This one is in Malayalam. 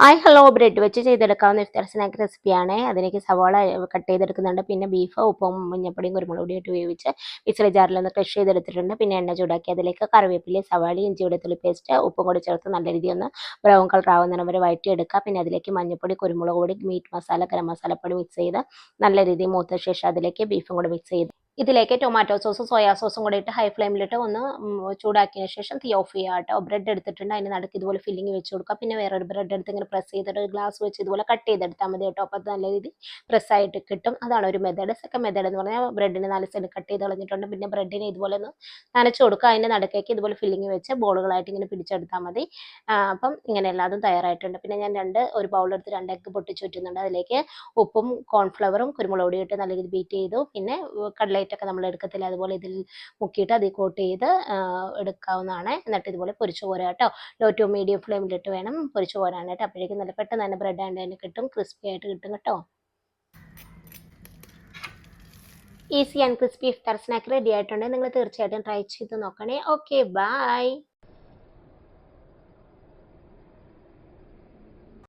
ഹായ് ഹലോ ബ്രെഡ് വെച്ച് ചെയ്തെടുക്കാവുന്ന ഇഫ്താർ സ്നാക്ക് റെസിപ്പിയാണ്. അതിലേക്ക് സവാള കട്ട് ചെയ്തെടുക്കുന്നുണ്ട്. പിന്നെ ബീഫ് ഉപ്പും മഞ്ഞപ്പൊടിയും കുരുമുളക് പൊടിയും ഇട്ട് വേവിച്ച് മിക്സറി ജാറിലൊന്ന് ക്രഷ് ചെയ്തെടുത്തിട്ടുണ്ട്. പിന്നെ എണ്ണ ചൂടാക്കി അതിലേക്ക് കറിവേപ്പില, സവാള, ഇഞ്ചി വെളുത്തുള്ളി പേസ്റ്റ് ഉപ്പും കൂടി ചേർത്ത് നല്ല രീതിയിൽ ഒന്ന് ബ്രൗൺ കളർ ആവുന്നതിന് വരെ വഴറ്റിയെടുക്കുക. പിന്നെ അതിലേക്ക് മഞ്ഞപ്പൊടി, കുരുമുളക് പൊടി, മീറ്റ് മസാല, ഗരം മസാലപ്പൊടി മിക്സ് ചെയ്ത് നല്ല രീതിയിൽ മൂത്ത ശേഷം അതിലേക്ക് ബീഫും കൂടി മിക്സ് ചെയ്ത് ഇതിലേക്ക് ടൊമാറ്റോ സോസും സോയാ സോസും കൂടി ഇട്ട് ഹൈ ഫ്ലെയിമിലിട്ട് ഒന്ന് ചൂടാക്കിയതിന് ശേഷം തീ ഓഫ് ചെയ്യുക കേട്ടോ. ബ്രെഡ് എടുത്തിട്ടുണ്ട്, അതിന് നടുക്ക് ഇതുപോലെ ഫില്ലിങ് വെച്ച് കൊടുക്കുക. പിന്നെ വേറൊരു ബ്രെഡ് എടുത്ത് ഇങ്ങനെ പ്രസ് ചെയ്തിട്ട് ഒരു ഗ്ലാസ് വെച്ച് ഇതുപോലെ കട്ട് ചെയ്തെടുത്താൽ മതി കേട്ടോ. അപ്പോൾ അത് നല്ല രീതിയിൽ പ്രസ്സായിട്ട് കിട്ടും. അതാണ് ഒരു മെത്തേഡ്. സെക്കൻഡ് മെത്തേഡ് എന്ന് പറഞ്ഞാൽ ബ്രെഡിന് 4 സൈഡ് കട്ട് ചെയ്ത് കളഞ്ഞിട്ടുണ്ട്. പിന്നെ ബ്രെഡിനെ ഇതുപോലെ ഒന്ന് നനച്ച് കൊടുക്കുക. അതിൻ്റെ നടുക്കേക്ക് ഇതുപോലെ ഫില്ലിങ് വെച്ച് ബോളുകളായിട്ട് ഇങ്ങനെ പിടിച്ചെടുത്താൽ മതി. അപ്പം ഇങ്ങനെ എല്ലാതും തയ്യാറായിട്ടുണ്ട്. പിന്നെ ഞാൻ ഒരു ബൗളെടുത്ത് 2 എഗ്ഗ് പൊട്ടിച്ച് വെച്ചിട്ടുണ്ട്. അതിലേക്ക് ഉപ്പും കോൺഫ്ലവറും കുരുമുളക് പൊടിയും ഇട്ട് നല്ല രീതിയിൽ ബീറ്റ് ചെയ്തു. പിന്നെ കട്ട്ലേറ്റൊക്കെ നമ്മൾ എടുക്കത്തില്ല, അതുപോലെ ഇതിൽ മുക്കിയിട്ട് അതിൽ കോട്ട് ചെയ്ത് എടുക്കാവുന്നതാണ്. എന്നിട്ട് ഇതുപോലെ പൊരിച്ചു പോരുക കേട്ടോ. ലോ ടു മീഡിയം ഫ്ലെയിമിലിട്ട് വേണം പൊരിച്ചു പോരാനായിട്ട്. അപ്പോഴേക്കും നല്ല പെട്ടെന്ന് തന്നെ ബ്രെഡ് ആൻഡ് തന്നെ കിട്ടും, ക്രിസ്പി ആയിട്ട് കിട്ടും കേട്ടോ. Easy and crispy iftar snack ready ആയിട്ടുണ്ട്. നിങ്ങൾ തീർച്ചയായിട്ടും ട്രൈ ചെയ്ത് നോക്കണേ. Okay bye.